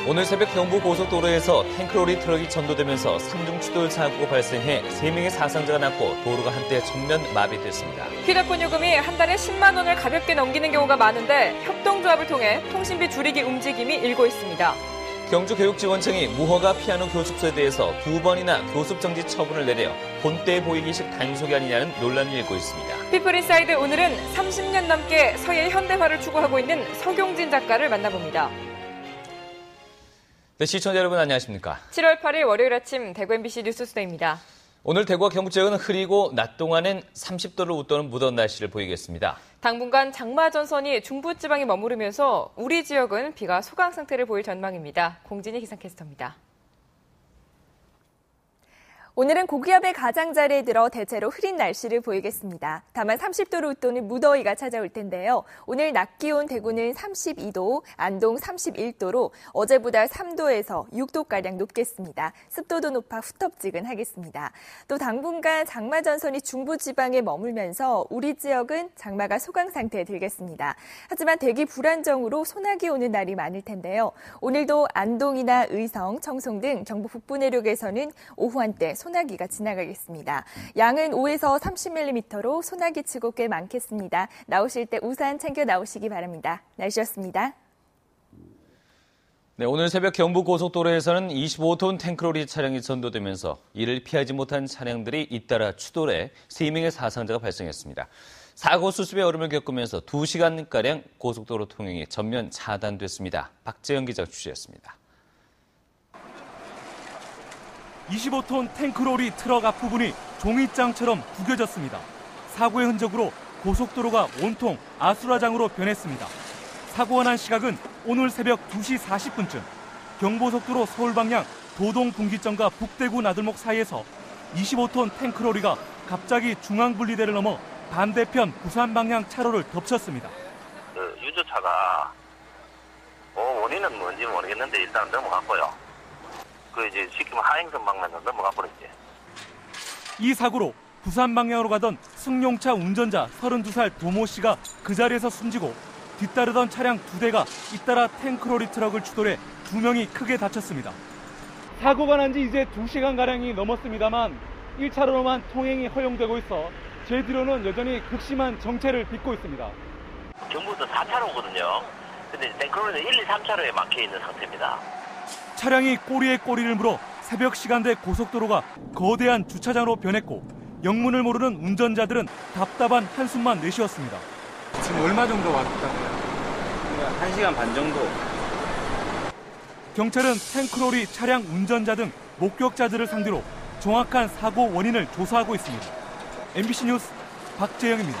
오늘 새벽 경부고속도로에서 탱크로리 트럭이 전도되면서 삼중 추돌 사고가 발생해 3명의 사상자가 났고 도로가 한때 전면 마비됐습니다. 휴대폰 요금이 한 달에 10만 원을 가볍게 넘기는 경우가 많은데 협동조합을 통해 통신비 줄이기 움직임이 일고 있습니다. 경주교육지원청이 무허가 피아노 교습소에 대해서 2번이나 교습 정지 처분을 내려 본때 보이기식 단속이 아니냐는 논란이 일고 있습니다. 피플인사이드 오늘은 30년 넘게 서예 현대화를 추구하고 있는 서경진 작가를 만나봅니다. 네, 시청자 여러분 안녕하십니까? 7월 8일 월요일 아침 대구 MBC 뉴스투데이입니다. 오늘 대구와 경북 지역은 흐리고 낮 동안엔 30도를 웃도는 무더운 날씨를 보이겠습니다. 당분간 장마 전선이 중부지방에 머무르면서 우리 지역은 비가 소강 상태를 보일 전망입니다. 공진희 기상캐스터입니다. 오늘은 고기압의 가장자리에 들어 대체로 흐린 날씨를 보이겠습니다. 다만 30도를 웃도는 무더위가 찾아올 텐데요. 오늘 낮 기온 대구는 32도, 안동 31도로 어제보다 3도에서 6도가량 높겠습니다. 습도도 높아 후텁지근하겠습니다. 또 당분간 장마 전선이 중부지방에 머물면서 우리 지역은 장마가 소강 상태에 들겠습니다. 하지만 대기 불안정으로 소나기 오는 날이 많을 텐데요. 오늘도 안동이나 의성, 청송 등 경북 북부 내륙에서는 오후 한때 소나기가 지나가겠습니다. 양은 5에서 30mm로 소나기 치고 꽤 많겠습니다. 나오실 때 우산 챙겨 나오시기 바랍니다. 날씨였습니다. 네, 오늘 새벽 경부고속도로에서는 25톤 탱크로리 차량이 전도되면서 이를 피하지 못한 차량들이 잇따라 추돌해 3명의 사상자가 발생했습니다. 사고 수습의 어려움을 겪으면서 2시간가량 고속도로 통행이 전면 차단됐습니다. 박재영 기자 취재했습니다. 25톤 탱크로리 트럭 앞부분이 종이장처럼 구겨졌습니다. 사고의 흔적으로 고속도로가 온통 아수라장으로 변했습니다. 사고가 난 시각은 오늘 새벽 2시 40분쯤 경부고속도로 서울 방향 도동 분기점과 북대구 나들목 사이에서 25톤 탱크로리가 갑자기 중앙분리대를 넘어 반대편 부산 방향 차로를 덮쳤습니다. 유조차가 원인은 뭔지 모르겠는데 일단 넘어갔고요. 이제 시키면 하행선 방면으로 넘어가 버렸지. 이 사고로 부산 방향으로 가던 승용차 운전자 32살 도모 씨가 그 자리에서 숨지고 뒤따르던 차량 2대가 잇따라 탱크로리 트럭을 추돌해 2명이 크게 다쳤습니다. 사고가 난 지 이제 2시간가량이 넘었습니다만 1차로로만 통행이 허용되고 있어 제 뒤로는 여전히 극심한 정체를 빚고 있습니다. 전부터 4차로거든요. 근데 탱크로리는 1, 2, 3차로에 막혀 있는 상태입니다. 차량이 꼬리에 꼬리를 물어 새벽 시간대 고속도로가 거대한 주차장으로 변했고 영문을 모르는 운전자들은 답답한 한숨만 내쉬었습니다. 지금 얼마 정도 왔다고요? 1시간 반 정도. 경찰은 탱크로리 차량 운전자 등 목격자들을 상대로 정확한 사고 원인을 조사하고 있습니다. MBC 뉴스 박재영입니다.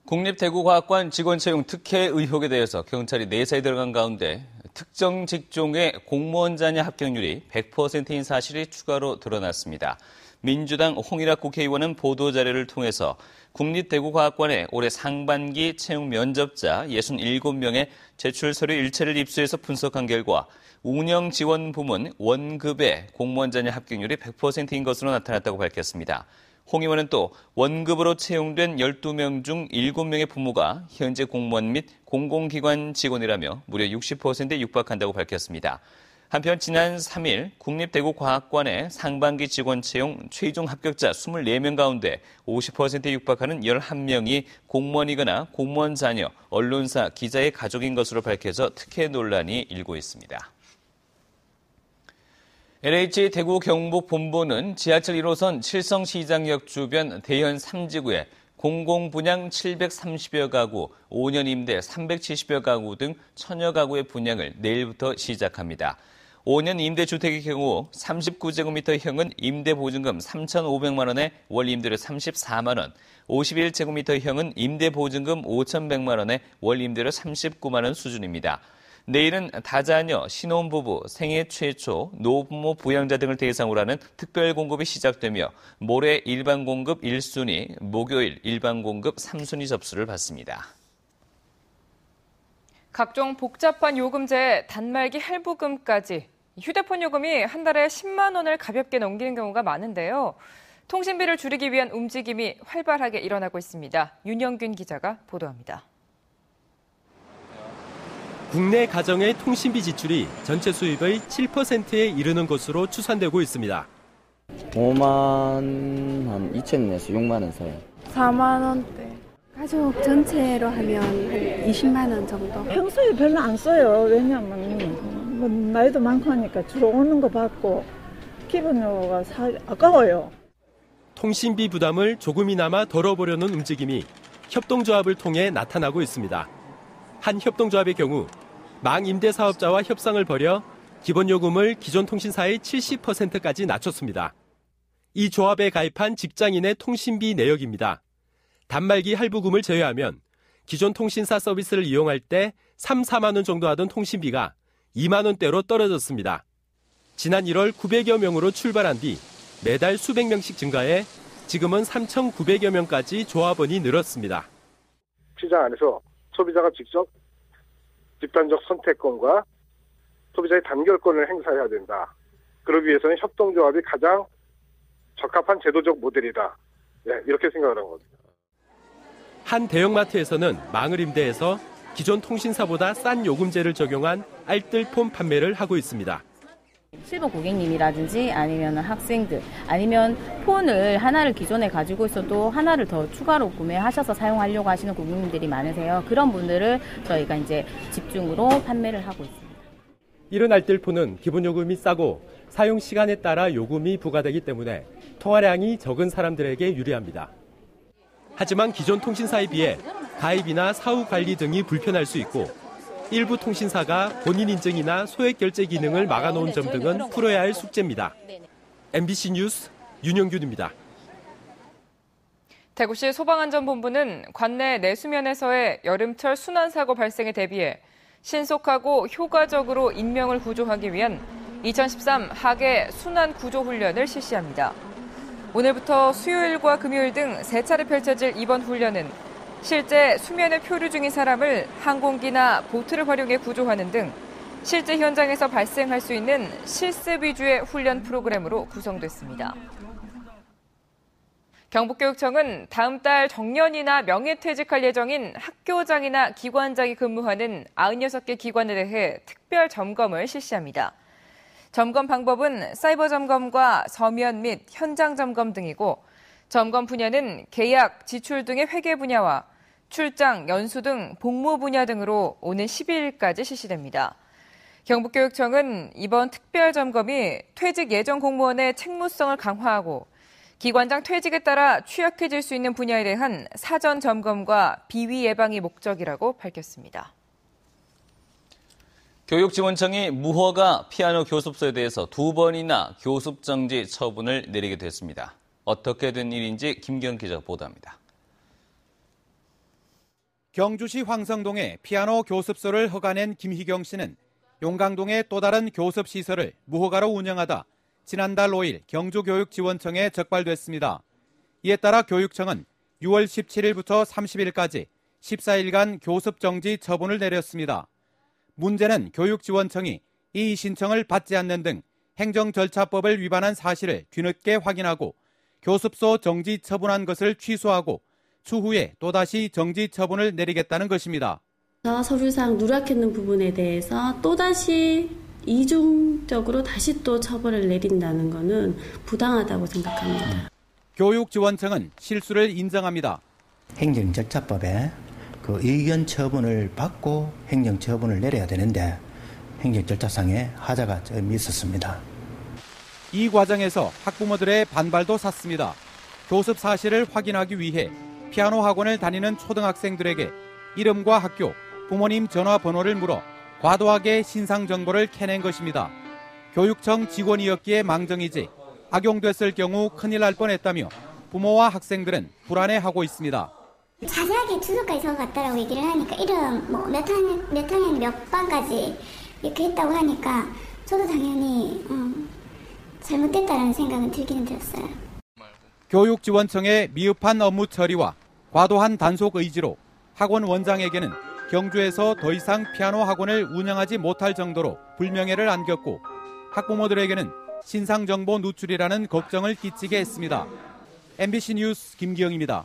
국립대구과학관 직원 채용 특혜 의혹에 대해서 경찰이 내사에 들어간 가운데 특정 직종의 공무원 자녀 합격률이 100%인 사실이 추가로 드러났습니다. 민주당 홍일학 국회의원은 보도자료를 통해서 국립대구과학관에 올해 상반기 채용 면접자 67명의 제출 서류 일체를 입수해서 분석한 결과 운영 지원 부문 원급의 공무원 자녀 합격률이 100%인 것으로 나타났다고 밝혔습니다. 홍 의원은 또 원급으로 채용된 12명 중 7명의 부모가 현재 공무원 및 공공기관 직원이라며 무려 60%에 육박한다고 밝혔습니다. 한편 지난 3일 국립대구과학관의 상반기 직원 채용 최종 합격자 24명 가운데 50%에 육박하는 11명이 공무원이거나 공무원 자녀, 언론사, 기자의 가족인 것으로 밝혀져 특혜 논란이 일고 있습니다. LH 대구 경북 본부는 지하철 1호선 칠성시장역 주변 대현 3지구에 공공분양 730여 가구, 5년 임대 370여 가구 등 1000여 가구의 분양을 내일부터 시작합니다. 5년 임대주택의 경우 39제곱미터형은 임대보증금 3,500만 원에 월 임대료 34만 원, 51제곱미터형은 임대보증금 5,100만 원에 월 임대료 39만 원 수준입니다. 내일은 다자녀, 신혼부부, 생애 최초, 노부모 부양자 등을 대상으로 하는 특별 공급이 시작되며 모레 일반 공급 1순위, 목요일 일반 공급 3순위 접수를 받습니다. 각종 복잡한 요금제, 단말기 할부금까지 휴대폰 요금이 한 달에 10만 원을 가볍게 넘기는 경우가 많은데요. 통신비를 줄이기 위한 움직임이 활발하게 일어나고 있습니다. 윤영균 기자가 보도합니다. 국내 가정의 통신비 지출이 전체 수입의 7%에 이르는 것으로 추산되고 있습니다. 5만 한 2천에서 6만 원 사이. 4만 원대. 가족 전체로 하면 한 20만 원 정도. 평소에 별로 안 써요. 왜냐면 뭐 나이도 많고 하니까 주로 오는 거 받고 기본료가 아까워요. 통신비 부담을 조금이나마 덜어보려는 움직임이 협동조합을 통해 나타나고 있습니다. 한 협동조합의 경우 망 임대 사업자와 협상을 벌여 기본요금을 기존 통신사의 70%까지 낮췄습니다. 이 조합에 가입한 직장인의 통신비 내역입니다. 단말기 할부금을 제외하면 기존 통신사 서비스를 이용할 때 3, 4만 원 정도 하던 통신비가 2만 원대로 떨어졌습니다. 지난 1월 900여 명으로 출발한 뒤 매달 수백 명씩 증가해 지금은 3,900여 명까지 조합원이 늘었습니다. 시장 안에서 소비자가 직접 집단적 선택권과 소비자의 단결권을 행사해야 된다. 그러기 위해서는 협동조합이 가장 적합한 제도적 모델이다. 네, 이렇게 생각을 한 겁니다. 한 대형마트에서는 망을 임대해서 기존 통신사보다 싼 요금제를 적용한 알뜰폰 판매를 하고 있습니다. 실버 고객님이라든지 아니면 학생들 아니면 폰을 하나를 기존에 가지고 있어도 하나를 더 추가로 구매하셔서 사용하려고 하시는 고객님들이 많으세요. 그런 분들을 저희가 이제 집중으로 판매를 하고 있습니다. 이런 알뜰폰은 기본요금이 싸고 사용 시간에 따라 요금이 부과되기 때문에 통화량이 적은 사람들에게 유리합니다. 하지만 기존 통신사에 비해 가입이나 사후 관리 등이 불편할 수 있고 일부 통신사가 본인 인증이나 소액 결제 기능을 막아놓은 점 등은 풀어야 할 숙제입니다. MBC 뉴스 윤영균입니다. 대구시 소방안전본부는 관내 내수면에서의 여름철 순환사고 발생에 대비해 신속하고 효과적으로 인명을 구조하기 위한 2013 하계 순환구조훈련을 실시합니다. 오늘부터 수요일과 금요일 등 3차례 펼쳐질 이번 훈련은 실제 수면에 표류 중인 사람을 항공기나 보트를 활용해 구조하는 등 실제 현장에서 발생할 수 있는 실습 위주의 훈련 프로그램으로 구성됐습니다. 경북교육청은 다음 달 정년이나 명예퇴직할 예정인 학교장이나 기관장이 근무하는 96개 기관에 대해 특별 점검을 실시합니다. 점검 방법은 사이버 점검과 서면 및 현장 점검 등이고 점검 분야는 계약, 지출 등의 회계 분야와 출장, 연수 등 복무 분야 등으로 오는 12일까지 실시됩니다. 경북교육청은 이번 특별 점검이 퇴직 예정 공무원의 책무성을 강화하고 기관장 퇴직에 따라 취약해질 수 있는 분야에 대한 사전 점검과 비위 예방이 목적이라고 밝혔습니다. 교육지원청이 무허가 피아노 교습소에 대해서 2번이나 교습 정지 처분을 내리게 됐습니다. 어떻게 된 일인지 김기현 기자가 보도합니다. 경주시 황성동에 피아노 교습소를 허가낸 김희경 씨는 용강동의 또 다른 교습시설을 무허가로 운영하다 지난달 5일 경주교육지원청에 적발됐습니다. 이에 따라 교육청은 6월 17일부터 30일까지 14일간 교습 정지 처분을 내렸습니다. 문제는 교육지원청이 이 신청을 받지 않는 등 행정절차법을 위반한 사실을 뒤늦게 확인하고 교습소 정지 처분한 것을 취소하고 추후에 또다시 정지 처분을 내리겠다는 것입니다. 서류상 누락했는 부분에 대해서 또다시 이중적으로 다시 또 처벌을 내린다는 것은 부당하다고 생각합니다. 교육지원청은 실수를 인정합니다. 행정절차법에 그 의견 처분을 받고 행정처분을 내려야 되는데 행정절차상에 하자가 좀 있었습니다. 이 과정에서 학부모들의 반발도 샀습니다. 교습 사실을 확인하기 위해 피아노 학원을 다니는 초등학생들에게 이름과 학교, 부모님 전화번호를 물어 과도하게 신상 정보를 캐낸 것입니다. 교육청 직원이었기에 망정이지 악용됐을 경우 큰일 날 뻔했다며 부모와 학생들은 불안해하고 있습니다. 자세하게 주소까지 적어갔다라고 얘기를 하니까 이름 몇 학년 몇 반까지 이렇게 했다고 하니까 저도 당연히 잘못됐다라는 생각은 들기는 들었어요. 교육지원청의 미흡한 업무 처리와 과도한 단속 의지로 학원 원장에게는 경주에서 더 이상 피아노 학원을 운영하지 못할 정도로 불명예를 안겼고 학부모들에게는 신상 정보 누출이라는 걱정을 끼치게 했습니다. MBC 뉴스 김기영입니다.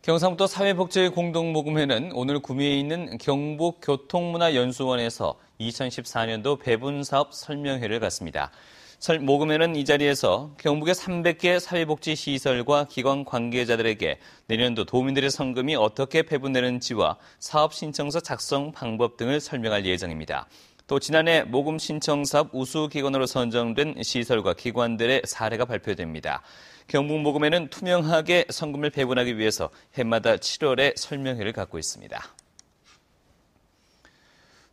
경상북도 사회복지공동모금회는 오늘 구미에 있는 경북교통문화연수원에서 2014년도 배분사업 설명회를 갖습니다. 모금회는 이 자리에서 경북의 300개 사회복지시설과 기관 관계자들에게 내년도 도민들의 성금이 어떻게 배분되는지와 사업 신청서 작성 방법 등을 설명할 예정입니다. 또 지난해 모금 신청 사업 우수기관으로 선정된 시설과 기관들의 사례가 발표됩니다. 경북모금회는 투명하게 성금을 배분하기 위해서 해마다 7월에 설명회를 갖고 있습니다.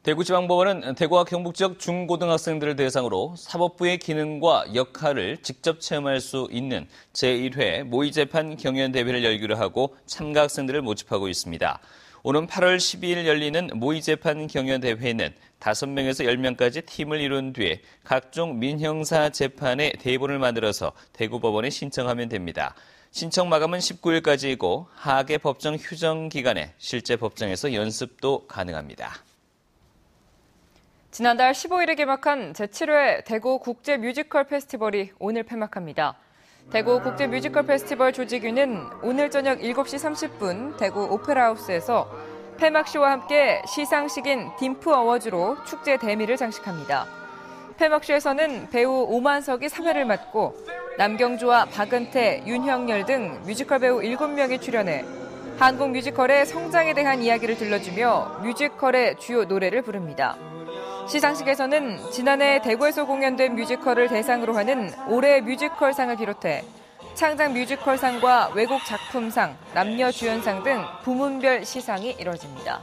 대구지방법원은 대구와 경북 지역 중고등학생들을 대상으로 사법부의 기능과 역할을 직접 체험할 수 있는 제1회 모의재판 경연대회를 열기로 하고 참가 학생들을 모집하고 있습니다. 오는 8월 12일 열리는 모의재판 경연대회는 5명에서 10명까지 팀을 이룬 뒤에 각종 민형사 재판의 대본을 만들어서 대구법원에 신청하면 됩니다. 신청 마감은 19일까지이고 하계 법정 휴정 기간에 실제 법정에서 연습도 가능합니다. 지난달 15일에 개막한 제7회 대구 국제 뮤지컬 페스티벌이 오늘 폐막합니다. 대구 국제 뮤지컬 페스티벌 조직위는 오늘 저녁 7시 30분 대구 오페라하우스에서 폐막쇼와 함께 시상식인 딤프 어워즈로 축제 대미를 장식합니다. 폐막쇼에서는 배우 오만석이 3회를 맡고 남경주와 박은태, 윤형열 등 뮤지컬 배우 7명이 출연해 한국 뮤지컬의 성장에 대한 이야기를 들려주며 뮤지컬의 주요 노래를 부릅니다. 시상식에서는 지난해 대구에서 공연된 뮤지컬을 대상으로 하는 올해 뮤지컬상을 비롯해 창작 뮤지컬상과 외국 작품상, 남녀 주연상 등 부문별 시상이 이뤄집니다.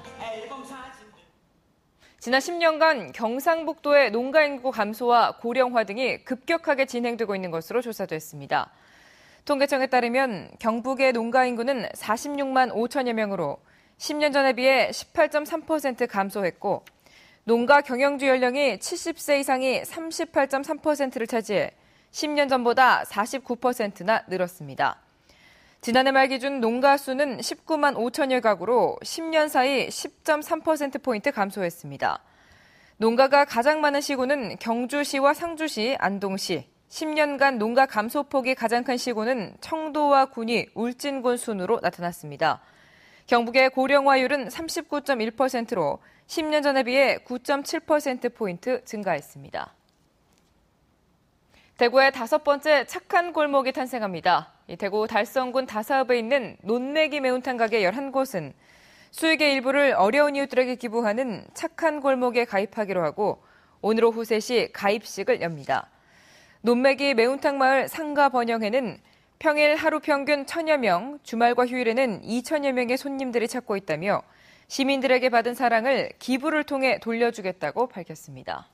지난 10년간 경상북도의 농가 인구 감소와 고령화 등이 급격하게 진행되고 있는 것으로 조사됐습니다. 통계청에 따르면 경북의 농가 인구는 46만 5천여 명으로 10년 전에 비해 18.3% 감소했고 농가 경영주 연령이 70세 이상이 38.3%를 차지해 10년 전보다 49%나 늘었습니다. 지난해 말 기준 농가 수는 19만 5천여 가구로 10년 사이 10.3%포인트 감소했습니다. 농가가 가장 많은 시군은 경주시와 상주시, 안동시, 10년간 농가 감소폭이 가장 큰 시군은 청도와 군위, 울진군 순으로 나타났습니다. 경북의 고령화율은 39.1%로 10년 전에 비해 9.7%포인트 증가했습니다. 대구의 5번째 착한 골목이 탄생합니다. 대구 달성군 다사읍에 있는 논매기 매운탕 가게 11곳은 수익의 일부를 어려운 이웃들에게 기부하는 착한 골목에 가입하기로 하고 오늘 오후 3시 가입식을 엽니다. 논매기 매운탕 마을 상가 번영회는 평일 하루 평균 1,000여 명, 주말과 휴일에는 2,000여 명의 손님들이 찾고 있다며 시민들에게 받은 사랑을 기부를 통해 돌려주겠다고 밝혔습니다.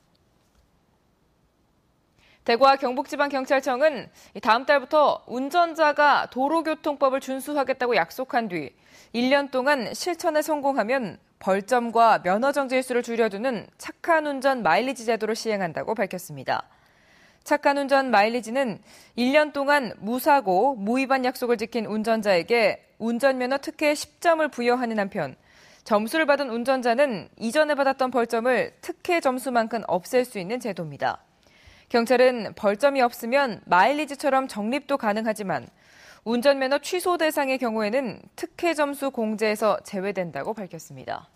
대구와 경북지방경찰청은 다음 달부터 운전자가 도로교통법을 준수하겠다고 약속한 뒤 1년 동안 실천에 성공하면 벌점과 면허정지 수를 줄여두는 착한 운전 마일리지 제도를 시행한다고 밝혔습니다. 착한 운전 마일리지는 1년 동안 무사고, 무위반 약속을 지킨 운전자에게 운전면허 특혜 10점을 부여하는 한편 점수를 받은 운전자는 이전에 받았던 벌점을 특혜 점수만큼 없앨 수 있는 제도입니다. 경찰은 벌점이 없으면 마일리지처럼 적립도 가능하지만 운전면허 취소 대상의 경우에는 특혜 점수 공제에서 제외된다고 밝혔습니다.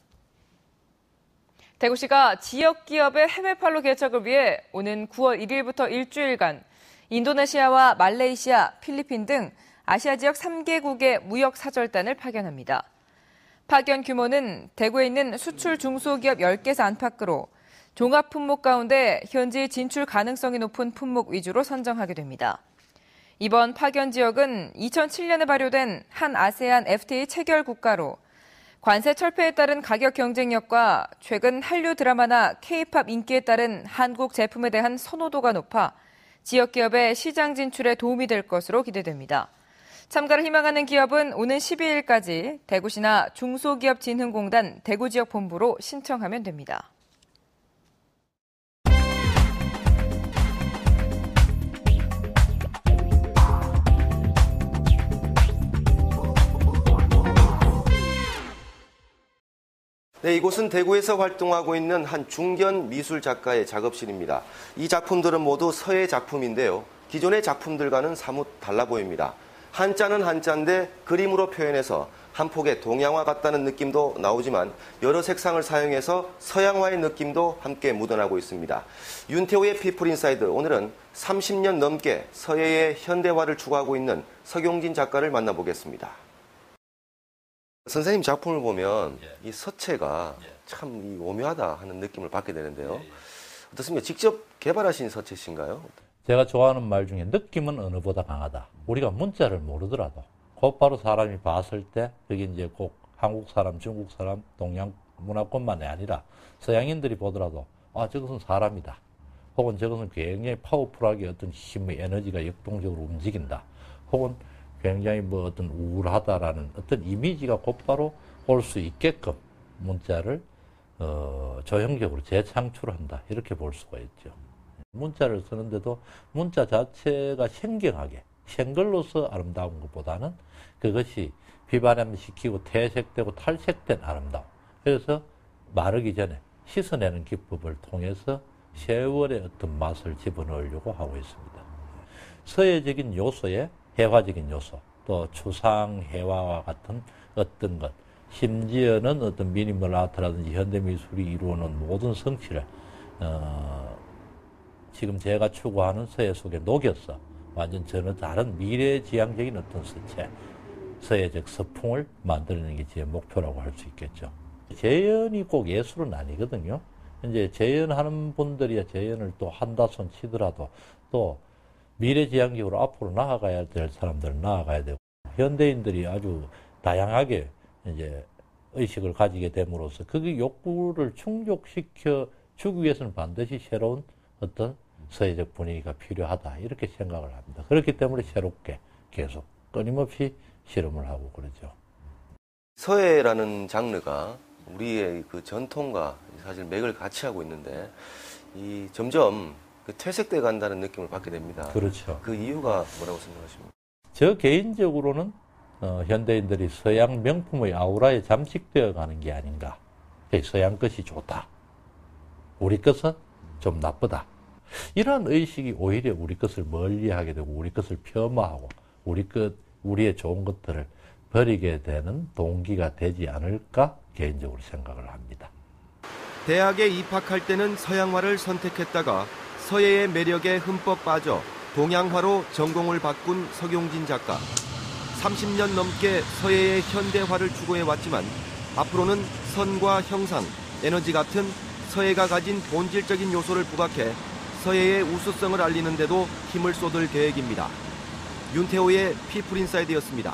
대구시가 지역 기업의 해외판로 개척을 위해 오는 9월 1일부터 일주일간 인도네시아와 말레이시아, 필리핀 등 아시아 지역 3개국의 무역 사절단을 파견합니다. 파견 규모는 대구에 있는 수출 중소기업 10개 안팎으로 종합 품목 가운데 현지 진출 가능성이 높은 품목 위주로 선정하게 됩니다. 이번 파견 지역은 2007년에 발효된 한 아세안 FTA 체결 국가로 관세 철폐에 따른 가격 경쟁력과 최근 한류 드라마나 K-팝 인기에 따른 한국 제품에 대한 선호도가 높아 지역 기업의 시장 진출에 도움이 될 것으로 기대됩니다. 참가를 희망하는 기업은 오는 12일까지 대구시나 중소기업진흥공단 대구지역본부로 신청하면 됩니다. 네, 이곳은 대구에서 활동하고 있는 한 중견 미술 작가의 작업실입니다. 이 작품들은 모두 서예 작품인데요. 기존의 작품들과는 사뭇 달라 보입니다. 한자는 한자인데 그림으로 표현해서 한 폭의 동양화 같다는 느낌도 나오지만 여러 색상을 사용해서 서양화의 느낌도 함께 묻어나고 있습니다. 윤태호의 피플인사이드, 오늘은 30년 넘게 서예의 현대화를 추구하고 있는 서경진 작가를 만나보겠습니다. 선생님 작품을 보면 이 서체가 참 오묘하다 하는 느낌을 받게 되는데요. 어떻습니까? 직접 개발하신 서체신가요? 제가 좋아하는 말 중에 느낌은 언어보다 강하다. 우리가 문자를 모르더라도 곧바로 사람이 봤을 때 여기 이제 꼭 한국 사람, 중국 사람, 동양 문화권만이 아니라 서양인들이 보더라도 아, 저것은 사람이다. 혹은 저것은 굉장히 파워풀하게 어떤 힘의 에너지가 역동적으로 움직인다. 혹은 굉장히 뭐 어떤 우울하다라는 어떤 이미지가 곧바로 올 수 있게끔 문자를 조형적으로 재창출한다. 이렇게 볼 수가 있죠. 문자를 쓰는데도 문자 자체가 생경하게 생글로서 아름다운 것보다는 그것이 비바람시키고 퇴색되고 탈색된 아름다움. 그래서 마르기 전에 씻어내는 기법을 통해서 세월의 어떤 맛을 집어넣으려고 하고 있습니다. 서예적인 요소에 해화적인 요소, 또 추상해화와 같은 어떤 것, 심지어는 어떤 미니멀 아트라든지 현대미술이 이루어놓은 모든 성취를 지금 제가 추구하는 서예 속에 녹여서 완전 전혀 다른 미래지향적인 어떤 서체, 서예적 서풍을 만들어내는 게 제 목표라고 할 수 있겠죠. 재연이 꼭 예술은 아니거든요. 이제 재연하는 분들이 재연을 또 한다 손 치더라도 또 미래지향적으로 앞으로 나아가야 될 사람들은 나아가야 되고, 현대인들이 아주 다양하게 이제 의식을 가지게 됨으로써 그 욕구를 충족시켜 주기 위해서는 반드시 새로운 어떤 서예적 분위기가 필요하다, 이렇게 생각을 합니다. 그렇기 때문에 새롭게 계속 끊임없이 실험을 하고 그러죠. 서예라는 장르가 우리의 그 전통과 사실 맥을 같이 하고 있는데 이 점점 퇴색돼 간다는 느낌을 받게 됩니다. 그렇죠. 그 이유가 뭐라고 생각하십니까? 저 개인적으로는 현대인들이 서양 명품의 아우라에 잠식되어 가는 게 아닌가. 서양 것이 좋다. 우리 것은 좀 나쁘다. 이러한 의식이 오히려 우리 것을 멀리하게 되고 우리 것을 폄하하고 우리의 좋은 것들을 버리게 되는 동기가 되지 않을까 개인적으로 생각을 합니다. 대학에 입학할 때는 서양화를 선택했다가 서예의 매력에 흠뻑 빠져 동양화로 전공을 바꾼 서경진 작가. 30년 넘게 서예의 현대화를 추구해왔지만 앞으로는 선과 형상, 에너지 같은 서예가 가진 본질적인 요소를 부각해 서예의 우수성을 알리는 데도 힘을 쏟을 계획입니다. 윤태호의 피플인사이드였습니다.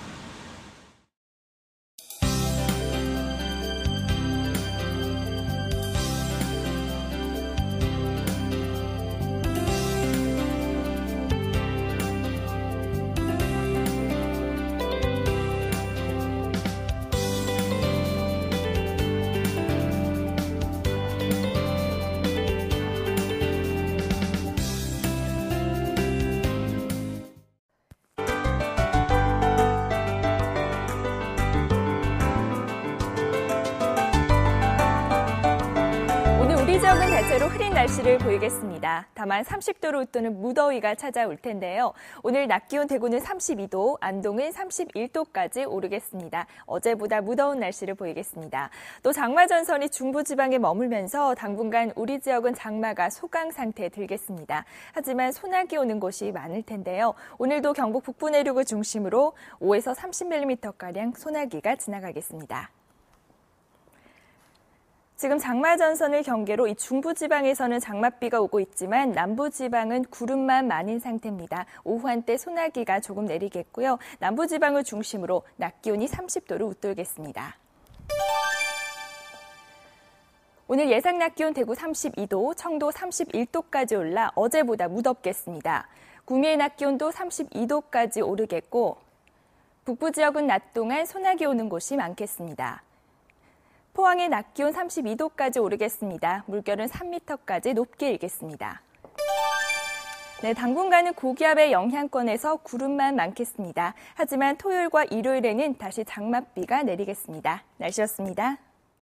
대체로 흐린 날씨를 보이겠습니다. 다만 30도로 웃도는 무더위가 찾아올 텐데요. 오늘 낮 기온 대구는 32도, 안동은 31도까지 오르겠습니다. 어제보다 무더운 날씨를 보이겠습니다. 또 장마 전선이 중부지방에 머물면서 당분간 우리 지역은 장마가 소강 상태에 들겠습니다. 하지만 소나기 오는 곳이 많을 텐데요. 오늘도 경북 북부 내륙을 중심으로 5에서 30mm가량 소나기가 지나가겠습니다. 지금 장마 전선을 경계로 이 중부지방에서는 장맛비가 오고 있지만 남부지방은 구름만 많은 상태입니다. 오후 한때 소나기가 조금 내리겠고요. 남부지방을 중심으로 낮 기온이 30도를 웃돌겠습니다. 오늘 예상 낮 기온 대구 32도, 청도 31도까지 올라 어제보다 무덥겠습니다. 구미의 낮 기온도 32도까지 오르겠고 북부 지역은 낮 동안 소나기 오는 곳이 많겠습니다. 포항의 낮 기온 32도까지 오르겠습니다. 물결은 3m까지 높게 일겠습니다. 네, 당분간은 고기압의 영향권에서 구름만 많겠습니다. 하지만 토요일과 일요일에는 다시 장맛비가 내리겠습니다. 날씨였습니다.